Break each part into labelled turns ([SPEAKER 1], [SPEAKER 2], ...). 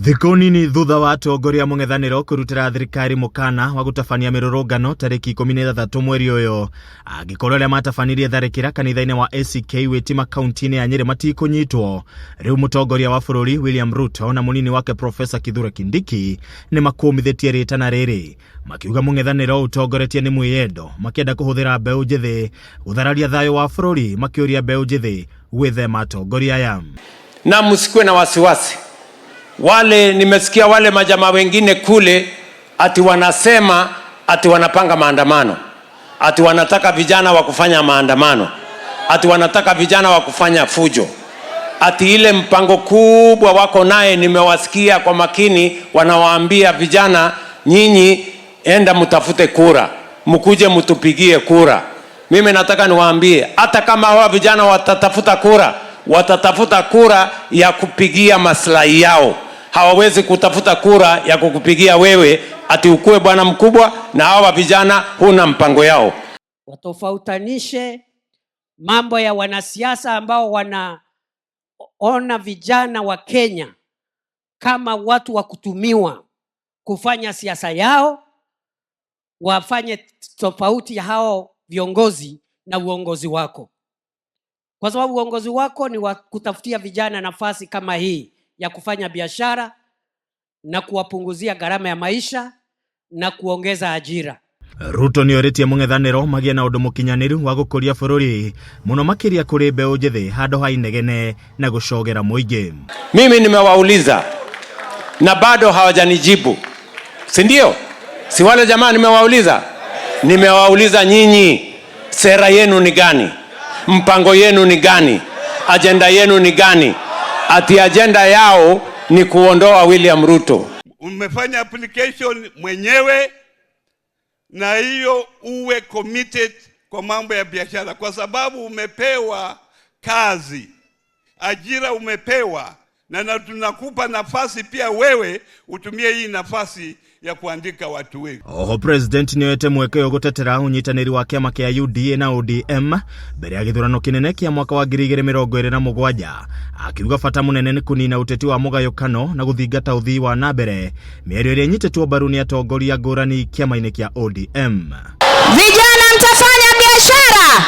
[SPEAKER 1] Thikũ nini thutha wa atongoria mũng'ethanĩro kũrutĩra thirikari mũkana wa gũtabania mĩrũrũngano tarĩki 13 mweri ũyũ, angĩkorwo arĩa matabanirie tharĩkĩra kanitha-inĩ wa ACK Wĩtima kaunti-inĩ ya Nyĩrĩ matikũnyitwo, rĩu mũtongoria wa bũrũri William Ruto na mũnini wake Profesa Kithure Kindiki nĩ makũmithĩtie rĩtana rĩrĩ, makiuga mũng'ethanĩro ũtongoretie nĩ mwĩyendo, makĩenda kũhũthĩra mbeũ njĩthĩ gũthararia thayũ wa bũrũri, makĩũria mbeũ njĩthĩ gwĩthema atongoria aya.
[SPEAKER 2] Na msikuwe na wasiwasi. Wale nimesikia wale majamaa wengine kule ati wanasema ati wanapanga maandamano, ati wanataka vijana wa kufanya maandamano, ati wanataka vijana wa kufanya fujo, ati ile mpango kubwa wako naye. Nimewasikia kwa makini wanawaambia vijana, nyinyi enda mtafute kura, mkuje mtupigie kura. Mimi nataka niwaambie, hata kama hawa vijana watatafuta kura ya kupigia maslahi yao. Hawawezi kutafuta kura ya kukupigia wewe ati ukue bwana mkubwa, na hawa vijana huna mpango yao.
[SPEAKER 3] Watofautanishe mambo ya wanasiasa ambao wanaona vijana wa Kenya kama watu wa kutumiwa kufanya siasa yao, wafanye tofauti ya hao viongozi na uongozi wako. Kwa sababu uongozi wako ni wa kutafutia vijana nafasi kama hii ya kufanya biashara na kuwapunguzia gharama ya maisha na kuongeza ajira.
[SPEAKER 1] Ruto ni oritie mũng'ethanĩro magie na ũndũ mũkinyanĩru wa gũkũria bũrũri, mũno makĩria kũrĩ mbeũ njĩthĩ handũ ha inegene na gũcogera mũingĩ.
[SPEAKER 2] Mimi nimewauliza na bado hawajanijibu, si ndio? Si wale jamaa nimewauliza nyinyi, sera yenu ni gani? Mpango yenu ni gani? Agenda yenu ni gani? Ati agenda yao ni kuondoa William Ruto.
[SPEAKER 4] Umefanya application mwenyewe, na hiyo uwe committed kwa mambo ya biashara, kwa sababu umepewa kazi, ajira umepewa, na tunakupa nafasi pia wewe utumie hii nafasi ya kuandika watu wengi.
[SPEAKER 1] Oho president nĩoete mweke gũtetera ũnyitanĩri wa kĩama kĩa UDA na ODM mbere ya gĩthurano kĩnene kĩa mwaka wa 2027, akiuga bata mũnene nĩ kũnina ũteti wa mũgayũkano na gũthingata ũthii wa nambere, mĩario ĩrĩa ĩnyitĩtwo mbaru nĩ atongoria ngũrani kĩama-inĩ kĩa ODM.
[SPEAKER 5] Vijana mtafanya biashara.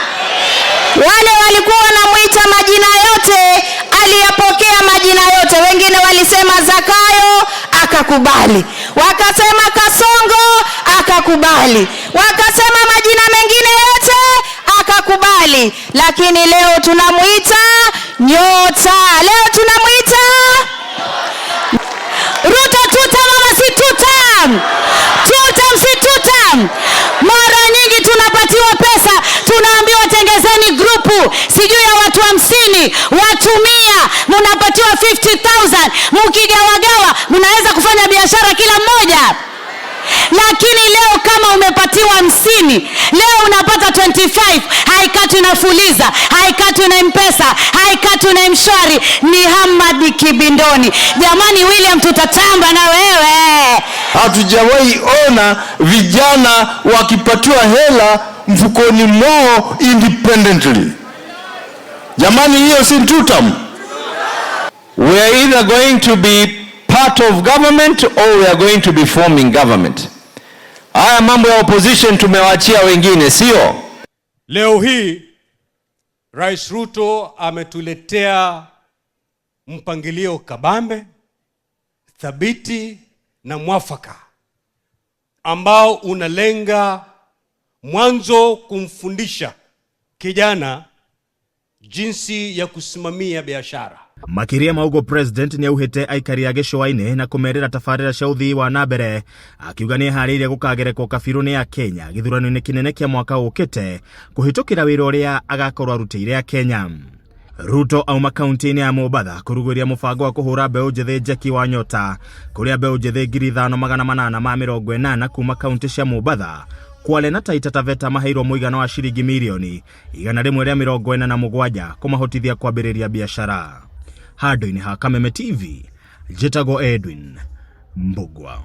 [SPEAKER 5] Wale walikuwa wanamuita majina yote, aliyapokea majina yote. Wengine walisema Zakayo, akakubali. Wakasema Kasongo, akakubali. Wakasema majina mengine yote, akakubali. Lakini leo tunamuita nyota. Leo tunamuita Ruto. Tutam ama si tutam? Tutam si tutam? Mara nyingi tunapatiwa pesa, tunaambiwa tengezeni grupu sijui ya watu 50, watu 100, mnapatiwa 50,000, mkigawagawa mnaweza kufanya biashara kila mmoja. Lakini leo kama umepatiwa 50, leo unapata 25, haikati na Fuliza, haikati na M-Pesa, haikati na M-Shwari, ni Hamad Kibindoni. Jamani William, tutatamba na wewe.
[SPEAKER 6] Hatujawahi ona vijana wakipatiwa hela mfukoni mwao independently. Jamani, hiyo si tutam.
[SPEAKER 7] We are either going to be part of government or we are going to be forming government. Haya mambo ya opposition tumewaachia wengine, sio?
[SPEAKER 8] Leo hii Rais Ruto ametuletea mpangilio kabambe, thabiti na mwafaka ambao unalenga mwanzo kumfundisha kijana jinsi ya kusimamia biashara.
[SPEAKER 1] Makiria maugo president ni auhite aikari ya gĩcũa-inĩ na kũmerĩra tabarĩra cia ũthii wa nambere, akiuga nĩ harĩirie gũkagerekwo kabirũ-inĩ ya Kenya gĩthurano-inĩ kĩnene kĩa mwaka ũkĩte kũhĩtũkĩra wĩra ũrĩa agakorwo arutĩire a Kenya. Ruto auma kaunti-inĩ ya Mombasa kũrugũria mũbango wa kũhũra mbeũ njĩthĩ njeki wa nyota, kũrĩa mbeũ njĩthĩ 5,880 kuma kaunti cia Mombasa, Kwale na Taita Taveta maheirwo mũigana wa ciringi milioni 147 kũmahotithia kwambĩrĩria biashara. Handũ-inĩ ha Kameme TV, njĩtagwo Edwin Mbugua.